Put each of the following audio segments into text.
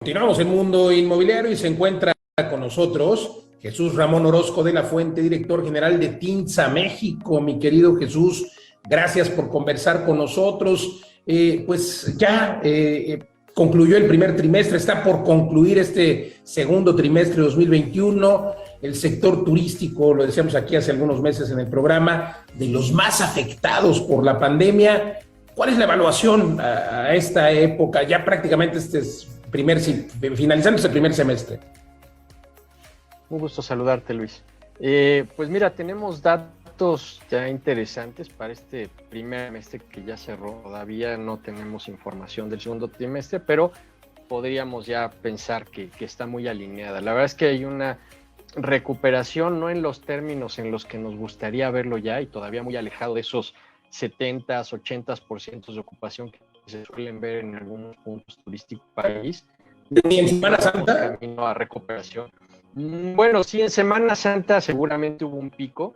Continuamos en Mundo Inmobiliario y se encuentra con nosotros Jesús Ramón Orozco de la Fuente, director general de TINSA México. Mi querido Jesús, gracias por conversar con nosotros. Pues ya concluyó el primer trimestre, está por concluir este segundo trimestre de 2021. El sector turístico, lo decíamos aquí hace algunos meses en el programa, de los más afectados por la pandemia. ¿Cuál es la evaluación a esta época? Ya prácticamente finalizando este primer semestre. Un gusto saludarte, Luis. Pues mira, tenemos datos ya interesantes para este primer trimestre que ya cerró. Todavía no tenemos información del segundo trimestre, pero podríamos ya pensar que está muy alineada. La verdad es que hay una recuperación, no en los términos en los que nos gustaría verlo ya, y todavía muy alejado de esos 70, 80% de ocupación que se suelen ver en algunos puntos turísticos del país. ¿Y en Semana Santa? Camino a recuperación. Bueno, sí, en Semana Santa seguramente hubo un pico.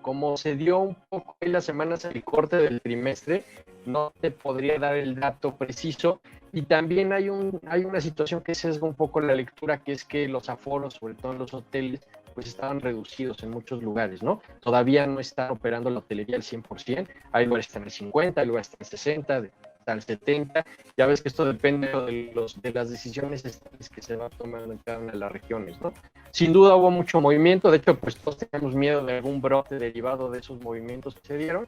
Como se dio un poco en las semanas el corte del trimestre, no te podría dar el dato preciso. Y también hay una situación que sesga un poco la lectura, que es que los aforos, sobre todo en los hoteles, pues estaban reducidos en muchos lugares, ¿no? Todavía no está operando la hotelería al 100%, hay lugares que están al 50%, hay lugares que están al 60%, al 70%, ya ves que esto depende de las decisiones que se van tomando en cada una de las regiones, ¿no? Sin duda hubo mucho movimiento, de hecho, pues todos tenemos miedo de algún brote derivado de esos movimientos que se dieron,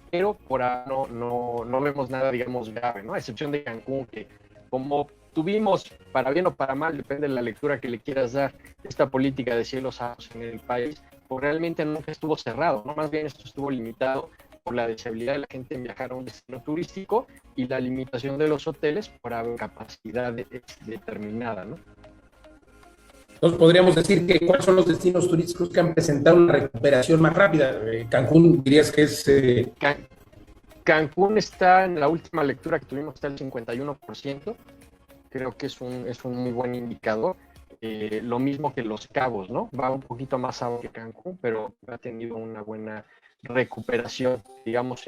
pero por ahora no vemos nada, digamos, grave, ¿no? A excepción de Cancún, que como tuvimos, para bien o para mal, depende de la lectura que le quieras dar, esta política de cielos altos en el país, pues realmente nunca estuvo cerrado, ¿no? Más bien esto estuvo limitado por la deshabilidad de la gente en viajar a un destino turístico y la limitación de los hoteles por haber capacidad determinada, ¿no? Entonces podríamos decir que ¿cuáles son los destinos turísticos que han presentado una recuperación más rápida? Cancún, dirías que es... Cancún está, en la última lectura que tuvimos, está el 51%. Creo que es un muy buen indicador. Lo mismo que Los Cabos, ¿no? Va un poquito más abajo que Cancún, pero ha tenido una buena recuperación, digamos,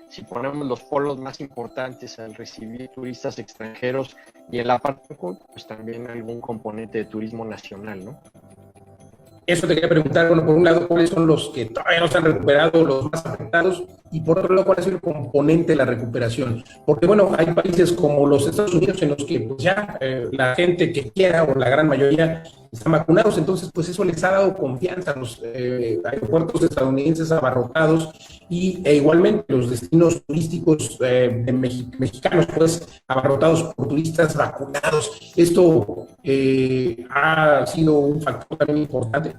si ponemos los polos más importantes al recibir turistas extranjeros, y en la parte de Cancún, pues también algún componente de turismo nacional, ¿no? Eso te quería preguntar, bueno, por un lado, ¿cuáles son los que todavía no se han recuperado, los más afectados? Y por otro lado, ¿cuál es el componente de la recuperación? Porque, bueno, hay países como los Estados Unidos en los que pues, ya la gente que quiera, o la gran mayoría, están vacunados, entonces, pues eso les ha dado confianza a los aeropuertos estadounidenses abarrotados e igualmente los destinos turísticos mexicanos, pues, abarrotados por turistas vacunados. Esto ha sido un factor también importante.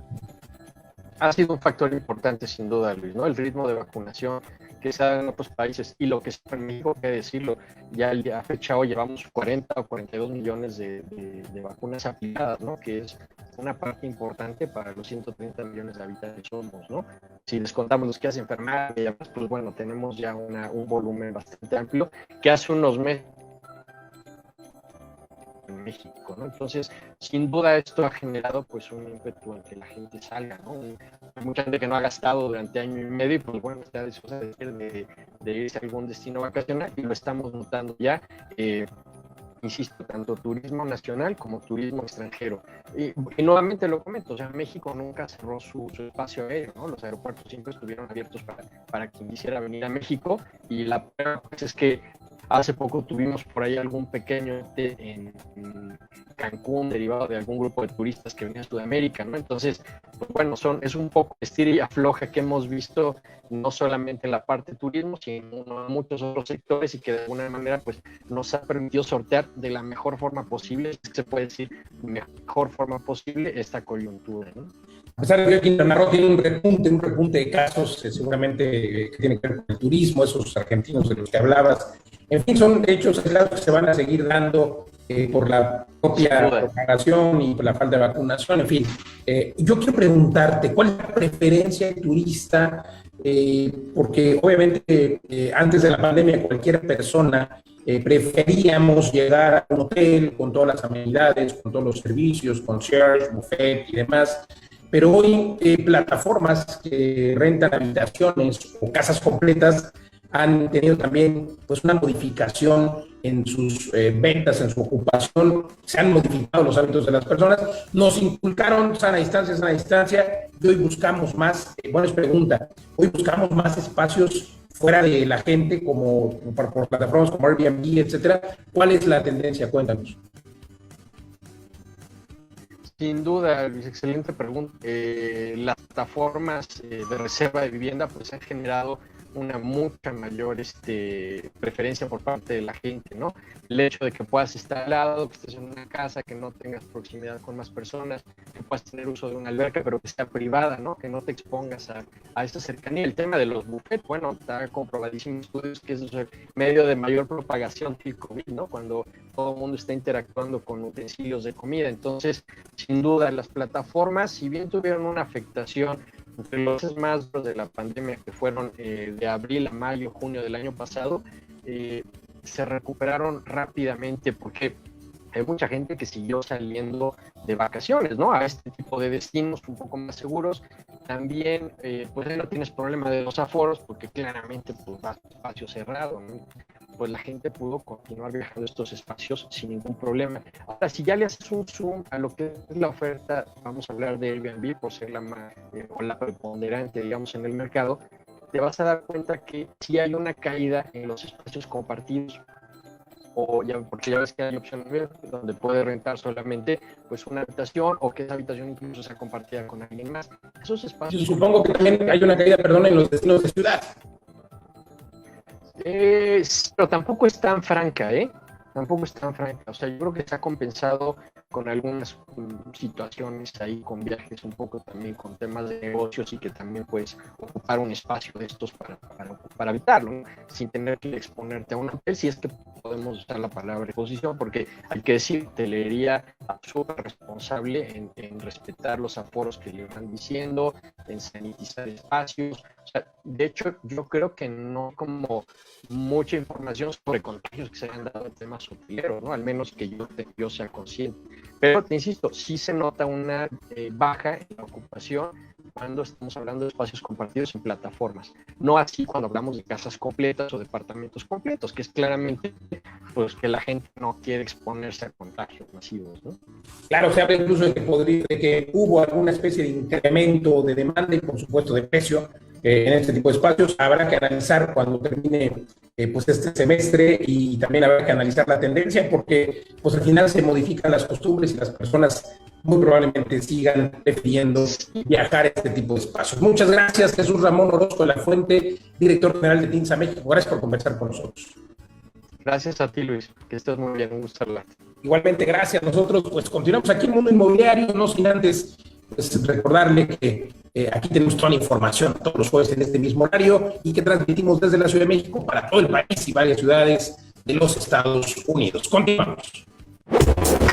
Ha sido un factor importante, sin duda, Luis, ¿no? El ritmo de vacunación que se da en otros países y lo que se da en México, que decirlo, ya a fecha hoy llevamos 40 o 42 millones de vacunas aplicadas, ¿no? Que es una parte importante para los 130 millones de habitantes que somos, ¿no? Si les contamos los que hacen enfermar, pues bueno, tenemos ya un volumen bastante amplio que hace unos meses en México, ¿no? Entonces, sin duda esto ha generado pues un ímpetu en que la gente salga, ¿no? Hay mucha gente que no ha gastado durante año y medio y pues bueno, está deseosa de irse a algún destino vacacional y lo estamos notando ya, insisto, tanto turismo nacional como turismo extranjero. Y nuevamente lo comento, o sea, México nunca cerró su espacio aéreo, ¿no? Los aeropuertos siempre estuvieron abiertos para quien quisiera venir a México, y la prueba pues, es que hace poco tuvimos por ahí algún pequeño en Cancún derivado de algún grupo de turistas que venía a Sudamérica, ¿no? Entonces, pues bueno, es un poco estira y afloja que hemos visto no solamente en la parte de turismo, sino en muchos otros sectores, y que de alguna manera pues nos ha permitido sortear de la mejor forma posible, se puede decir, mejor forma posible esta coyuntura, ¿no? A pesar de que Quintana Roo tiene un repunte de casos, seguramente que tiene que ver con el turismo, esos argentinos de los que hablabas. En fin, son hechos aislados que se van a seguir dando por la propia propagación y por la falta de vacunación. En fin, yo quiero preguntarte, ¿cuál es la preferencia del turista? Porque obviamente antes de la pandemia cualquier persona preferíamos llegar a un hotel con todas las amenidades, con todos los servicios, concierge, buffet y demás. Pero hoy plataformas que rentan habitaciones o casas completas han tenido también pues una modificación en sus ventas, en su ocupación, se han modificado los hábitos de las personas, nos inculcaron sana distancia, y hoy buscamos más, bueno, es pregunta, hoy buscamos más espacios fuera de la gente, como por plataformas como Airbnb, etcétera. ¿Cuál es la tendencia? Cuéntanos. Sin duda, Luis, excelente pregunta. Las plataformas de reserva de vivienda pues han generado una mucha mayor preferencia por parte de la gente, ¿no? El hecho de que puedas estar al lado, que estés en una casa, que no tengas proximidad con más personas, que puedas tener uso de una alberca, pero que sea privada, ¿no? Que no te expongas a esta cercanía. El tema de los buffets, bueno, está comprobadísimo en estudios que es el medio de mayor propagación del COVID, ¿no? Cuando todo el mundo está interactuando con utensilios de comida. Entonces, sin duda, las plataformas, si bien tuvieron una afectación entre los meses más de la pandemia, que fueron de abril a mayo, junio del año pasado, se recuperaron rápidamente porque hay mucha gente que siguió saliendo de vacaciones, ¿no? A este tipo de destinos un poco más seguros. También, pues no tienes problema de los aforos, porque claramente pues, vas a espacio cerrado, ¿no? Pues la gente pudo continuar viajando estos espacios sin ningún problema. Ahora, si ya le haces un zoom a lo que es la oferta, vamos a hablar de Airbnb por ser la más, o la preponderante, digamos, en el mercado, te vas a dar cuenta que sí hay una caída en los espacios compartidos, o ya, porque ya ves que hay opciones donde puedes rentar solamente pues una habitación, o que esa habitación incluso sea compartida con alguien más. Esos espacios... Y supongo que también hay una caída, perdón, en los destinos de ciudad. Pero tampoco es tan franca, ¿eh? Tampoco es tan franca. O sea, yo creo que se ha compensado con algunas situaciones ahí, con viajes un poco también, con temas de negocios, y que también puedes ocupar un espacio de estos para habitarlo, ¿no? Sin tener que exponerte a un hotel, si es que podemos usar la palabra exposición, porque hay que decir, hotelería súper responsable en respetar los aforos que le van diciendo, en sanitizar espacios. O sea, de hecho, yo creo que no como mucha información sobre contagios que se hayan dado en temas hoteleros, ¿no? Al menos que yo sea consciente. Pero te insisto, sí se nota una baja en la ocupación cuando estamos hablando de espacios compartidos en plataformas. No así cuando hablamos de casas completas o departamentos completos, que es claramente pues que la gente no quiere exponerse a contagios masivos, ¿no? Claro, se habla incluso de que hubo alguna especie de incremento de demanda y, por supuesto, de precio en este tipo de espacios. Habrá que analizar cuando termine pues este semestre, y también habrá que analizar la tendencia, porque pues al final se modifican las costumbres y las personas muy probablemente sigan prefiriendo viajar a este tipo de espacios. Muchas gracias, Jesús Ramón Orozco de la Fuente, director general de TINSA México. Gracias por conversar con nosotros. Gracias a ti, Luis, que estés muy bien, un gusto hablar. Igualmente, gracias. Nosotros pues continuamos aquí en Mundo Inmobiliario, no sin antes pues recordarle que aquí tenemos toda la información todos los jueves en este mismo horario, y que transmitimos desde la Ciudad de México para todo el país y varias ciudades de los Estados Unidos. Continuamos.